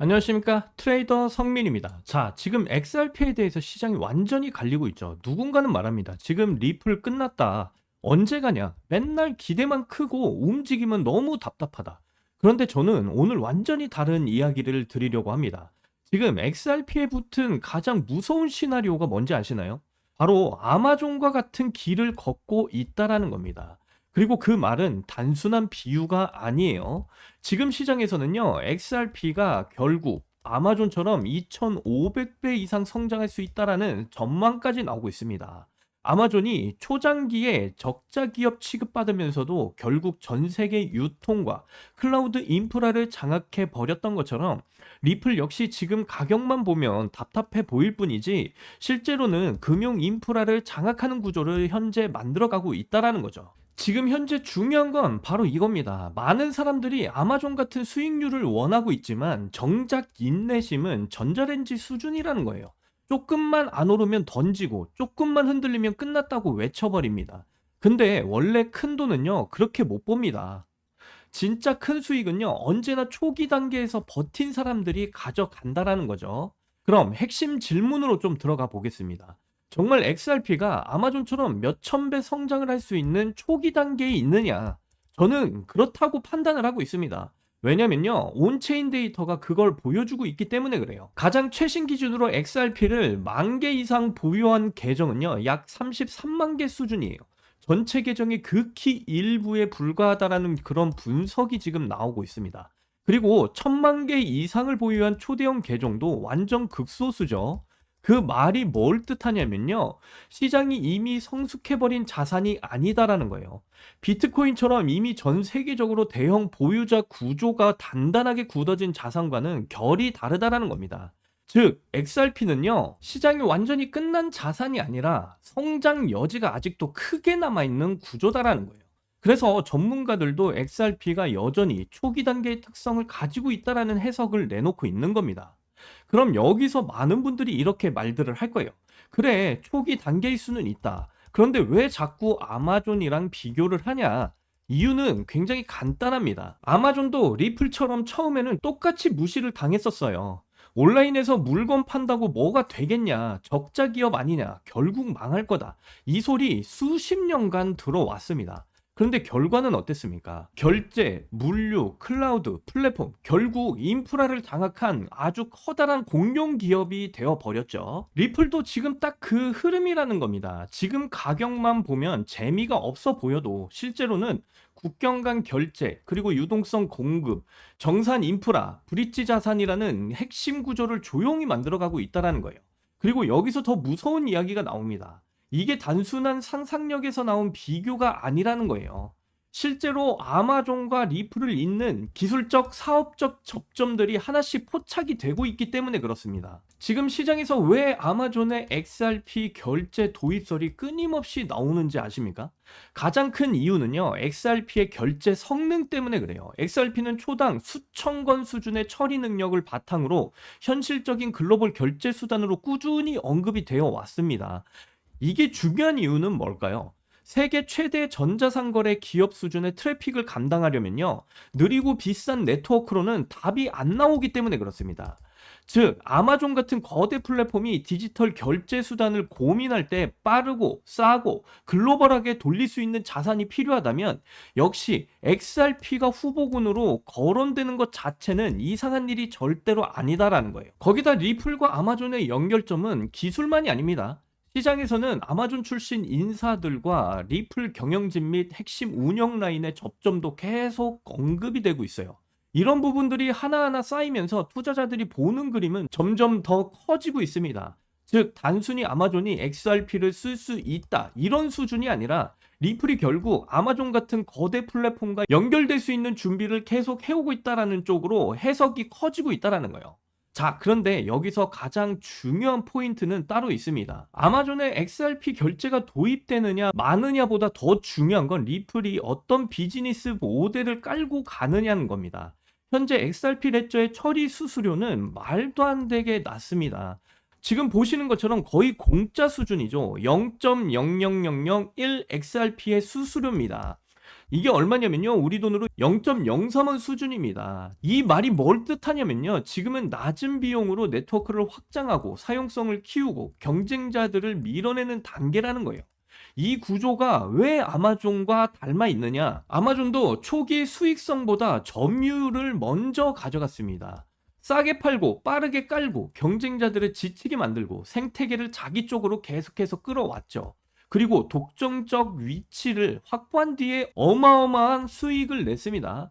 안녕하십니까, 트레이더 성민입니다. 자, 지금 XRP에 대해서 시장이 완전히 갈리고 있죠. 누군가는 말합니다. 지금 리플 끝났다. 언제 가냐? 맨날 기대만 크고 움직임은 너무 답답하다. 그런데 저는 오늘 완전히 다른 이야기를 드리려고 합니다. 지금 XRP에 붙은 가장 무서운 시나리오가 뭔지 아시나요? 바로 아마존과 같은 길을 걷고 있다라는 겁니다. 그리고 그 말은 단순한 비유가 아니에요. 지금 시장에서는요, XRP가 결국 아마존처럼 2,500배 이상 성장할 수 있다라는 전망까지 나오고 있습니다. 아마존이 초장기에 적자 기업 취급받으면서도 결국 전 세계 유통과 클라우드 인프라를 장악해 버렸던 것처럼 리플 역시 지금 가격만 보면 답답해 보일 뿐이지 실제로는 금융 인프라를 장악하는 구조를 현재 만들어가고 있다라는 거죠. 지금 현재 중요한 건 바로 이겁니다. 많은 사람들이 아마존 같은 수익률을 원하고 있지만 정작 인내심은 전자레인지 수준이라는 거예요. 조금만 안 오르면 던지고 조금만 흔들리면 끝났다고 외쳐버립니다. 근데 원래 큰 돈은요, 그렇게 못 봅니다. 진짜 큰 수익은요, 언제나 초기 단계에서 버틴 사람들이 가져간다라는 거죠. 그럼 핵심 질문으로 좀 들어가 보겠습니다. 정말 XRP가 아마존처럼 몇천 배 성장을 할 수 있는 초기 단계에 있느냐? 저는 그렇다고 판단을 하고 있습니다. 왜냐면요, 온체인 데이터가 그걸 보여주고 있기 때문에 그래요. 가장 최신 기준으로 XRP를 10,000개 이상 보유한 계정은요, 약 33만 개 수준이에요. 전체 계정의 극히 일부에 불과하다라는 그런 분석이 지금 나오고 있습니다. 그리고 1,000만 개 이상을 보유한 초대형 계정도 완전 극소수죠. 그 말이 뭘 뜻하냐면요, 시장이 이미 성숙해버린 자산이 아니다라는 거예요. 비트코인처럼 이미 전 세계적으로 대형 보유자 구조가 단단하게 굳어진 자산과는 결이 다르다라는 겁니다. 즉, XRP는요, 시장이 완전히 끝난 자산이 아니라 성장 여지가 아직도 크게 남아있는 구조다라는 거예요. 그래서 전문가들도 XRP가 여전히 초기 단계의 특성을 가지고 있다라는 해석을 내놓고 있는 겁니다. 그럼 여기서 많은 분들이 이렇게 말들을 할 거예요. 그래, 초기 단계일 수는 있다. 그런데 왜 자꾸 아마존이랑 비교를 하냐? 이유는 굉장히 간단합니다. 아마존도 리플처럼 처음에는 똑같이 무시를 당했었어요. 온라인에서 물건 판다고 뭐가 되겠냐? 적자 기업 아니냐? 결국 망할 거다. 이 소리 수십 년간 들어왔습니다. 그런데 결과는 어땠습니까? 결제, 물류, 클라우드, 플랫폼, 결국 인프라를 장악한 아주 커다란 공룡 기업이 되어 버렸죠. 리플도 지금 딱 그 흐름이라는 겁니다. 지금 가격만 보면 재미가 없어 보여도 실제로는 국경 간 결제, 그리고 유동성 공급, 정산 인프라, 브릿지 자산이라는 핵심 구조를 조용히 만들어가고 있다는 거예요. 그리고 여기서 더 무서운 이야기가 나옵니다. 이게 단순한 상상력에서 나온 비교가 아니라는 거예요. 실제로 아마존과 리플을 잇는 기술적, 사업적 접점들이 하나씩 포착이 되고 있기 때문에 그렇습니다. 지금 시장에서 왜 아마존의 XRP 결제 도입설이 끊임없이 나오는지 아십니까? 가장 큰 이유는요, XRP의 결제 성능 때문에 그래요. XRP는 초당 수천 건 수준의 처리 능력을 바탕으로 현실적인 글로벌 결제 수단으로 꾸준히 언급이 되어 왔습니다. 이게 중요한 이유는 뭘까요? 세계 최대 전자상거래 기업 수준의 트래픽을 감당하려면요, 느리고 비싼 네트워크로는 답이 안 나오기 때문에 그렇습니다. 즉, 아마존 같은 거대 플랫폼이 디지털 결제 수단을 고민할 때 빠르고 싸고 글로벌하게 돌릴 수 있는 자산이 필요하다면 역시 XRP가 후보군으로 거론되는 것 자체는 이상한 일이 절대로 아니다라는 거예요. 거기다 리플과 아마존의 연결점은 기술만이 아닙니다. 시장에서는 아마존 출신 인사들과 리플 경영진 및 핵심 운영 라인의 접점도 계속 언급이 되고 있어요. 이런 부분들이 하나하나 쌓이면서 투자자들이 보는 그림은 점점 더 커지고 있습니다. 즉, 단순히 아마존이 XRP를 쓸 수 있다, 이런 수준이 아니라 리플이 결국 아마존 같은 거대 플랫폼과 연결될 수 있는 준비를 계속 해오고 있다는 쪽으로 해석이 커지고 있다는 거예요. 자, 그런데 여기서 가장 중요한 포인트는 따로 있습니다. 아마존의 XRP 결제가 도입되느냐 마느냐보다 더 중요한 건 리플이 어떤 비즈니스 모델을 깔고 가느냐는 겁니다. 현재 XRP 레저의 처리 수수료는 말도 안 되게 낮습니다. 지금 보시는 것처럼 거의 공짜 수준이죠. 0.00001 XRP의 수수료입니다. 이게 얼마냐면요, 우리 돈으로 0.035원 수준입니다. 이 말이 뭘 뜻하냐면요, 지금은 낮은 비용으로 네트워크를 확장하고 사용성을 키우고 경쟁자들을 밀어내는 단계라는 거예요. 이 구조가 왜 아마존과 닮아 있느냐? 아마존도 초기 수익성보다 점유율을 먼저 가져갔습니다. 싸게 팔고 빠르게 깔고 경쟁자들을 지치게 만들고 생태계를 자기 쪽으로 계속해서 끌어왔죠. 그리고 독점적 위치를 확보한 뒤에 어마어마한 수익을 냈습니다.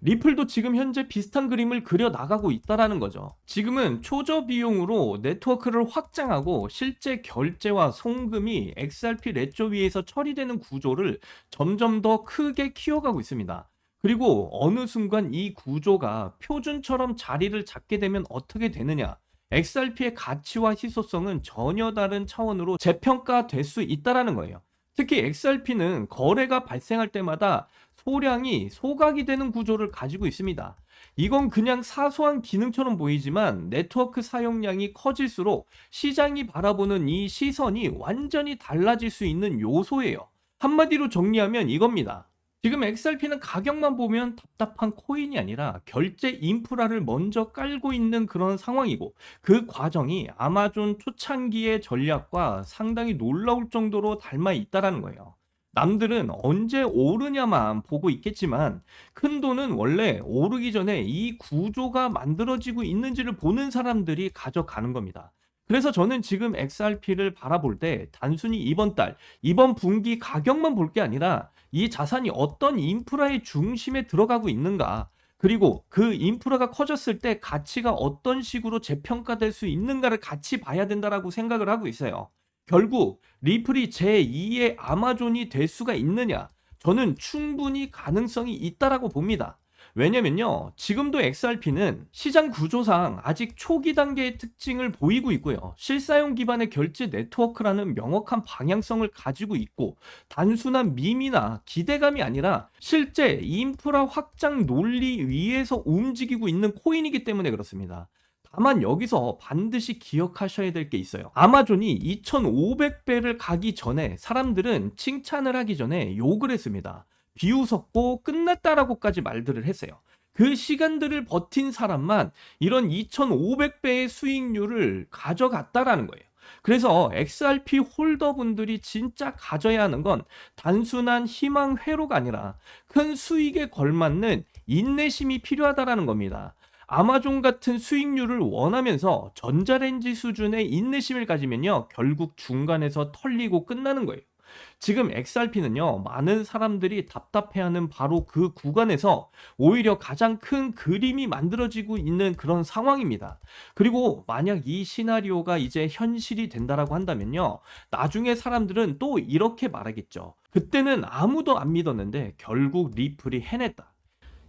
리플도 지금 현재 비슷한 그림을 그려 나가고 있다라는 거죠. 지금은 초저 비용으로 네트워크를 확장하고 실제 결제와 송금이 XRP 레조 위에서 처리되는 구조를 점점 더 크게 키워가고 있습니다. 그리고 어느 순간 이 구조가 표준처럼 자리를 잡게 되면 어떻게 되느냐? XRP의 가치와 희소성은 전혀 다른 차원으로 재평가될 수 있다라는 거예요. 특히 XRP는 거래가 발생할 때마다 소량이 소각이 되는 구조를 가지고 있습니다. 이건 그냥 사소한 기능처럼 보이지만 네트워크 사용량이 커질수록 시장이 바라보는 이 시선이 완전히 달라질 수 있는 요소예요. 한마디로 정리하면 이겁니다. 지금 XRP는 가격만 보면 답답한 코인이 아니라 결제 인프라를 먼저 깔고 있는 그런 상황이고, 그 과정이 아마존 초창기의 전략과 상당히 놀라울 정도로 닮아 있다라는 거예요. 남들은 언제 오르냐만 보고 있겠지만 큰 돈은 원래 오르기 전에 이 구조가 만들어지고 있는지를 보는 사람들이 가져가는 겁니다. 그래서 저는 지금 XRP를 바라볼 때 단순히 이번 달, 이번 분기 가격만 볼 게 아니라 이 자산이 어떤 인프라의 중심에 들어가고 있는가, 그리고 그 인프라가 커졌을 때 가치가 어떤 식으로 재평가될 수 있는가를 같이 봐야 된다라고 생각을 하고 있어요. 결국 리플이 제2의 아마존이 될 수가 있느냐? 저는 충분히 가능성이 있다라고 봅니다. 왜냐면요, 지금도 XRP는 시장 구조상 아직 초기 단계의 특징을 보이고 있고요. 실사용 기반의 결제 네트워크라는 명확한 방향성을 가지고 있고, 단순한 밈이나 기대감이 아니라 실제 인프라 확장 논리 위에서 움직이고 있는 코인이기 때문에 그렇습니다. 다만 여기서 반드시 기억하셔야 될 게 있어요. 아마존이 2500배를 가기 전에 사람들은 칭찬을 하기 전에 욕을 했습니다. 비웃었고 끝났다라고까지 말들을 했어요. 그 시간들을 버틴 사람만 이런 2500배의 수익률을 가져갔다라는 거예요. 그래서 XRP 홀더분들이 진짜 가져야 하는 건 단순한 희망 회로가 아니라 큰 수익에 걸맞는 인내심이 필요하다라는 겁니다. 아마존 같은 수익률을 원하면서 전자레인지 수준의 인내심을 가지면요, 결국 중간에서 털리고 끝나는 거예요. 지금 XRP는요, 많은 사람들이 답답해하는 바로 그 구간에서 오히려 가장 큰 그림이 만들어지고 있는 그런 상황입니다. 그리고 만약 이 시나리오가 이제 현실이 된다라고 한다면요, 나중에 사람들은 또 이렇게 말하겠죠. 그때는 아무도 안 믿었는데 결국 리플이 해냈다.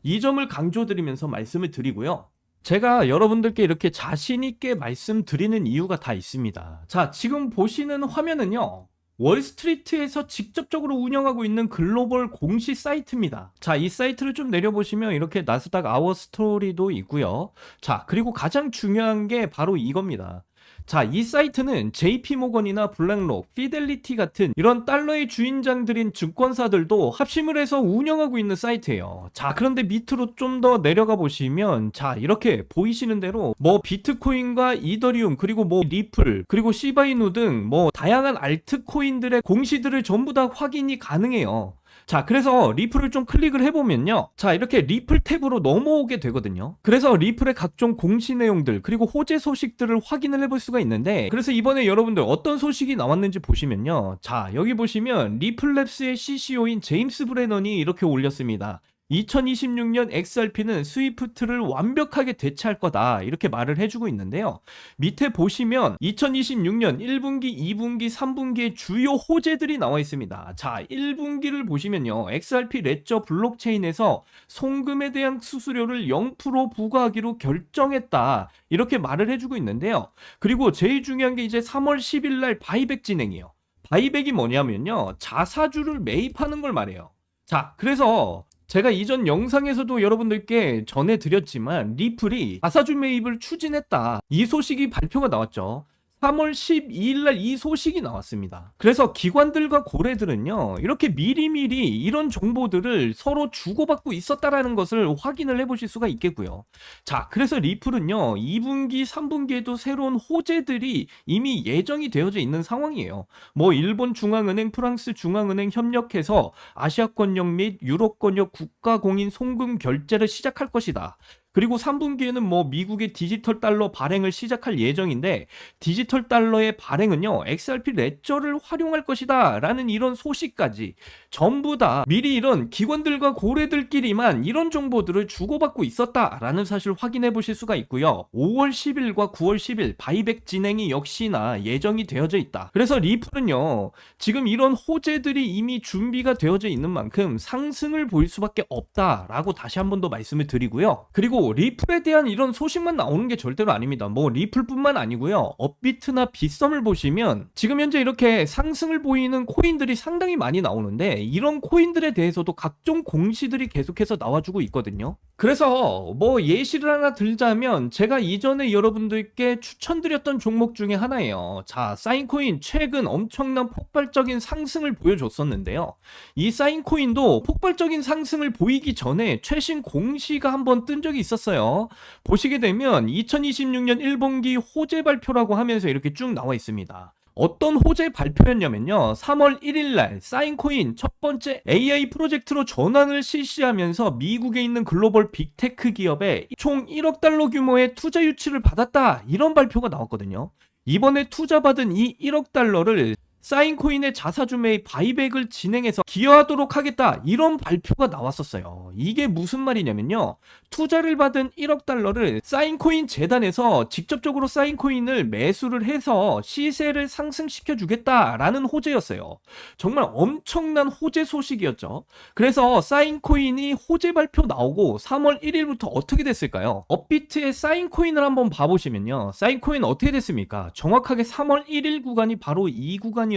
이 점을 강조드리면서 말씀을 드리고요. 제가 여러분들께 이렇게 자신있게 말씀드리는 이유가 다 있습니다. 자, 지금 보시는 화면은요, 월스트리트에서 직접적으로 운영하고 있는 글로벌 공시 사이트입니다. 자, 이 사이트를 좀 내려보시면 이렇게 나스닥 아워 스토리도 있고요. 자, 그리고 가장 중요한 게 바로 이겁니다. 자, 이 사이트는 JP모건이나 블랙록, 피델리티 같은 이런 달러의 주인장들인 증권사들도 합심을 해서 운영하고 있는 사이트예요. 자, 그런데 밑으로 좀 더 내려가 보시면, 자, 이렇게 보이시는 대로 뭐 비트코인과 이더리움, 그리고 뭐 리플, 그리고 시바이누 등 뭐 다양한 알트코인들의 공시들을 전부 다 확인이 가능해요. 자, 그래서 리플을 좀 클릭을 해보면요, 자, 이렇게 리플 탭으로 넘어오게 되거든요. 그래서 리플의 각종 공시 내용들, 그리고 호재 소식들을 확인을 해볼 수가 있는데, 그래서 이번에 여러분들 어떤 소식이 나왔는지 보시면요, 자, 여기 보시면 리플랩스의 CCO인 제임스 브레넌이 이렇게 올렸습니다. 2026년 XRP는 스위프트를 완벽하게 대체할 거다, 이렇게 말을 해주고 있는데요. 밑에 보시면 2026년 1분기, 2분기, 3분기의 주요 호재들이 나와 있습니다. 자, 1분기를 보시면요, XRP 레저 블록체인에서 송금에 대한 수수료를 0% 부과하기로 결정했다, 이렇게 말을 해주고 있는데요. 그리고 제일 중요한 게 이제 3월 10일 날 바이백 진행이에요. 바이백이 뭐냐면요, 자사주를 매입하는 걸 말해요. 자, 그래서 제가 이전 영상에서도 여러분들께 전해드렸지만 리플이 자사주 매입을 추진했다, 이 소식이 발표가 나왔죠. 3월 12일 날 이 소식이 나왔습니다. 그래서 기관들과 고래들은요, 이렇게 미리미리 이런 정보들을 서로 주고받고 있었다라는 것을 확인을 해보실 수가 있겠고요. 자, 그래서 리플은요, 2분기, 3분기에도 새로운 호재들이 이미 예정이 되어져 있는 상황이에요. 뭐 일본 중앙은행, 프랑스 중앙은행 협력해서 아시아권역 및 유럽권역 국가공인 송금 결제를 시작할 것이다. 그리고 3분기에는 뭐 미국의 디지털 달러 발행을 시작할 예정인데, 디지털 달러의 발행은요, XRP 레저를 활용할 것이다 라는 이런 소식까지 전부 다 미리 이런 기관들과 고래들끼리만 이런 정보들을 주고받고 있었다라는 사실을 확인해 보실 수가 있고요. 5월 10일과 9월 10일 바이백 진행이 역시나 예정이 되어져 있다. 그래서 리플은요, 지금 이런 호재들이 이미 준비가 되어져 있는 만큼 상승을 보일 수밖에 없다라고 다시 한 번 더 말씀을 드리고요. 그리고 리플에 대한 이런 소식만 나오는 게 절대로 아닙니다. 뭐 리플뿐만 아니고요, 업비트나 빗썸을 보시면 지금 현재 이렇게 상승을 보이는 코인들이 상당히 많이 나오는데, 이런 코인들에 대해서도 각종 공시들이 계속해서 나와주고 있거든요. 그래서 뭐 예시를 하나 들자면, 제가 이전에 여러분들께 추천드렸던 종목 중에 하나예요. 자, 사인코인 최근 엄청난 폭발적인 상승을 보여줬었는데요. 이 사인코인도 폭발적인 상승을 보이기 전에 최신 공시가 한번 뜬 적이 있었어요. 보시게 되면 2026년 1분기 호재 발표라고 하면서 이렇게 쭉 나와 있습니다. 어떤 호재 발표였냐면요, 3월 1일날 사인코인 첫 번째 AI 프로젝트로 전환을 실시하면서 미국에 있는 글로벌 빅테크 기업에 총 1억 달러 규모의 투자 유치를 받았다, 이런 발표가 나왔거든요. 이번에 투자받은 이 1억 달러를 사인코인의 자사주 매입 바이백을 진행해서 기여하도록 하겠다, 이런 발표가 나왔었어요. 이게 무슨 말이냐면요, 투자를 받은 1억 달러를 사인코인 재단에서 직접적으로 사인코인을 매수를 해서 시세를 상승시켜 주겠다라는 호재였어요. 정말 엄청난 호재 소식이었죠. 그래서 사인코인이 호재 발표 나오고 3월 1일부터 어떻게 됐을까요? 업비트의 사인코인을 한번 봐보시면요, 사인코인 어떻게 됐습니까? 정확하게 3월 1일 구간이 바로 이 구간이었어요.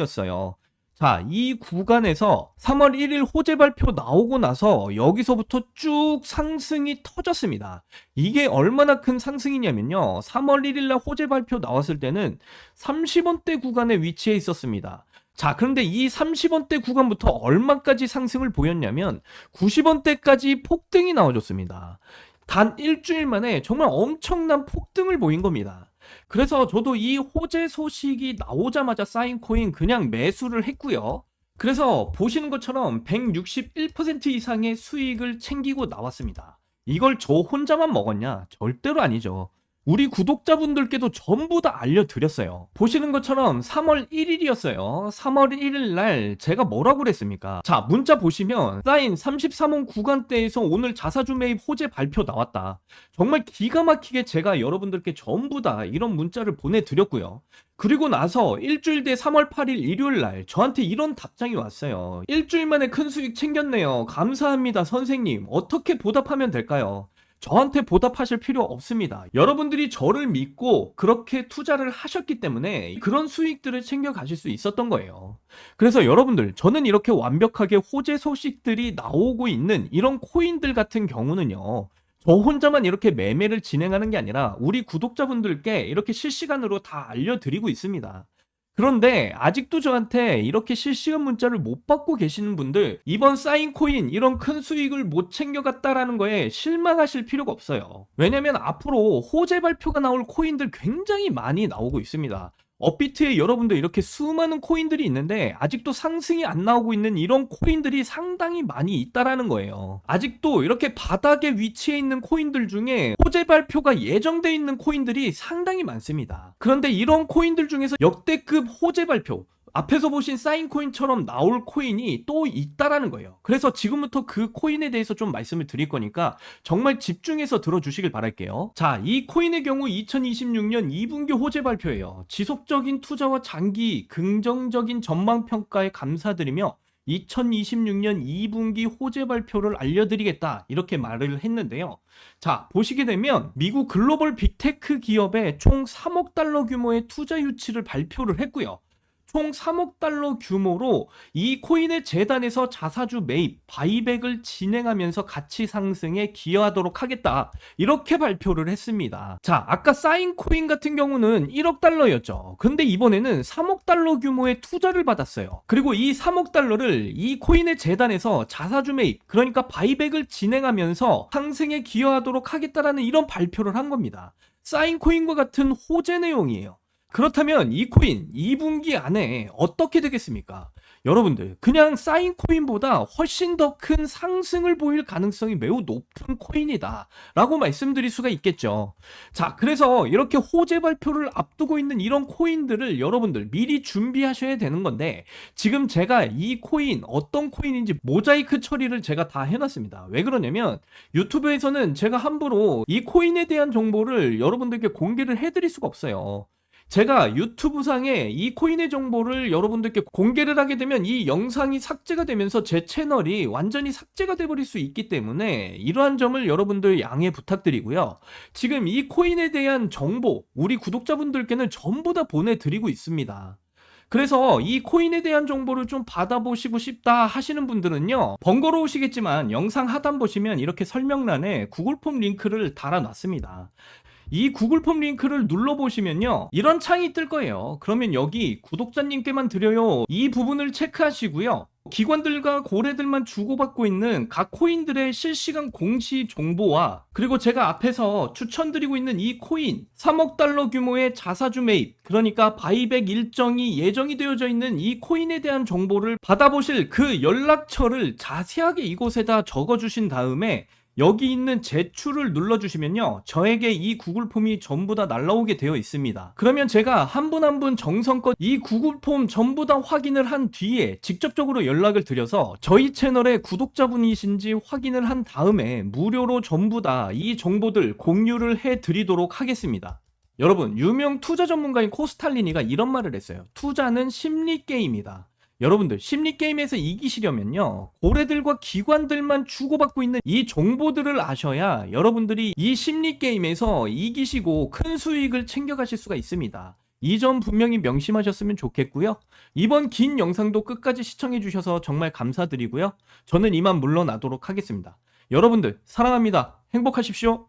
자, 이 구간에서 3월 1일 호재 발표 나오고 나서 여기서부터 쭉 상승이 터졌습니다. 이게 얼마나 큰 상승이냐면요, 3월 1일 날 호재 발표 나왔을 때는 30원대 구간에 위치해 있었습니다. 자, 그런데 이 30원대 구간부터 얼마까지 상승을 보였냐면 90원대까지 폭등이 나와줬습니다. 단 일주일 만에 정말 엄청난 폭등을 보인 겁니다. 그래서 저도 이 호재 소식이 나오자마자 사인코인 그냥 매수를 했고요. 그래서 보시는 것처럼 161% 이상의 수익을 챙기고 나왔습니다. 이걸 저 혼자만 먹었냐? 절대로 아니죠. 우리 구독자분들께도 전부 다 알려드렸어요. 보시는 것처럼 3월 1일이었어요. 3월 1일 날 제가 뭐라고 그랬습니까? 자, 문자 보시면 사인 33원 구간대에서 오늘 자사주 매입 호재 발표 나왔다. 정말 기가 막히게 제가 여러분들께 전부 다 이런 문자를 보내드렸고요. 그리고 나서 일주일 뒤 3월 8일 일요일 날 저한테 이런 답장이 왔어요. 일주일 만에 큰 수익 챙겼네요. 감사합니다, 선생님. 어떻게 보답하면 될까요? 저한테 보답하실 필요 없습니다. 여러분들이 저를 믿고 그렇게 투자를 하셨기 때문에 그런 수익들을 챙겨 가실 수 있었던 거예요. 그래서 여러분들, 저는 이렇게 완벽하게 호재 소식들이 나오고 있는 이런 코인들 같은 경우는요, 저 혼자만 이렇게 매매를 진행하는 게 아니라 우리 구독자분들께 이렇게 실시간으로 다 알려드리고 있습니다. 그런데 아직도 저한테 이렇게 실시간 문자를 못 받고 계시는 분들, 이번 사인코인 이런 큰 수익을 못 챙겨갔다라는 거에 실망하실 필요가 없어요. 왜냐면 앞으로 호재 발표가 나올 코인들 굉장히 많이 나오고 있습니다. 업비트에 여러분들 이렇게 수많은 코인들이 있는데 아직도 상승이 안 나오고 있는 이런 코인들이 상당히 많이 있다라는 거예요. 아직도 이렇게 바닥에 위치해 있는 코인들 중에 호재 발표가 예정돼 있는 코인들이 상당히 많습니다. 그런데 이런 코인들 중에서 역대급 호재 발표, 앞에서 보신 사인코인처럼 나올 코인이 또 있다라는 거예요. 그래서 지금부터 그 코인에 대해서 좀 말씀을 드릴 거니까 정말 집중해서 들어주시길 바랄게요. 자, 이 코인의 경우 2026년 2분기 호재 발표예요. 지속적인 투자와 장기 긍정적인 전망 평가에 감사드리며 2026년 2분기 호재 발표를 알려드리겠다, 이렇게 말을 했는데요. 자, 보시게 되면 미국 글로벌 빅테크 기업에 총 3억 달러 규모의 투자 유치를 발표를 했고요. 총 3억 달러 규모로 이 코인의 재단에서 자사주 매입, 바이백을 진행하면서 가치 상승에 기여하도록 하겠다. 이렇게 발표를 했습니다. 자, 아까 사인 코인 같은 경우는 1억 달러였죠. 근데 이번에는 3억 달러 규모의 투자를 받았어요. 그리고 이 3억 달러를 이 코인의 재단에서 자사주 매입, 그러니까 바이백을 진행하면서 상승에 기여하도록 하겠다라는 이런 발표를 한 겁니다. 사인 코인과 같은 호재 내용이에요. 그렇다면 이 코인 2분기 안에 어떻게 되겠습니까? 여러분들, 그냥 사인 코인보다 훨씬 더 큰 상승을 보일 가능성이 매우 높은 코인이다 라고 말씀드릴 수가 있겠죠. 자, 그래서 이렇게 호재 발표를 앞두고 있는 이런 코인들을 여러분들 미리 준비하셔야 되는 건데, 지금 제가 이 코인 어떤 코인인지 모자이크 처리를 제가 다 해놨습니다. 왜 그러냐면 유튜브에서는 제가 함부로 이 코인에 대한 정보를 여러분들께 공개를 해드릴 수가 없어요. 제가 유튜브상에 이 코인의 정보를 여러분들께 공개를 하게 되면 이 영상이 삭제가 되면서 제 채널이 완전히 삭제가 돼버릴 수 있기 때문에 이러한 점을 여러분들 양해 부탁드리고요. 지금 이 코인에 대한 정보 우리 구독자분들께는 전부 다 보내드리고 있습니다. 그래서 이 코인에 대한 정보를 좀 받아보시고 싶다 하시는 분들은요, 번거로우시겠지만 영상 하단 보시면 이렇게 설명란에 구글 폼 링크를 달아놨습니다. 이 구글 폼 링크를 눌러보시면요, 이런 창이 뜰 거예요. 그러면 여기 구독자님께만 드려요, 이 부분을 체크하시고요. 기관들과 고래들만 주고받고 있는 각 코인들의 실시간 공시 정보와, 그리고 제가 앞에서 추천드리고 있는 이 코인 3억 달러 규모의 자사주 매입, 그러니까 바이백 일정이 예정이 되어져 있는 이 코인에 대한 정보를 받아보실 그 연락처를 자세하게 이곳에다 적어주신 다음에 여기 있는 제출을 눌러주시면요, 저에게 이 구글 폼이 전부 다 날라오게 되어 있습니다. 그러면 제가 한 분 한 분 정성껏 이 구글 폼 전부 다 확인을 한 뒤에 직접적으로 연락을 드려서 저희 채널의 구독자분이신지 확인을 한 다음에 무료로 전부 다 이 정보들 공유를 해드리도록 하겠습니다. 여러분, 유명 투자 전문가인 코스탈리니가 이런 말을 했어요. 투자는 심리게임이다. 여러분들, 심리게임에서 이기시려면요, 고래들과 기관들만 주고받고 있는 이 정보들을 아셔야 여러분들이 이 심리게임에서 이기시고 큰 수익을 챙겨가실 수가 있습니다. 이 점 분명히 명심하셨으면 좋겠고요. 이번 긴 영상도 끝까지 시청해주셔서 정말 감사드리고요. 저는 이만 물러나도록 하겠습니다. 여러분들 사랑합니다. 행복하십시오.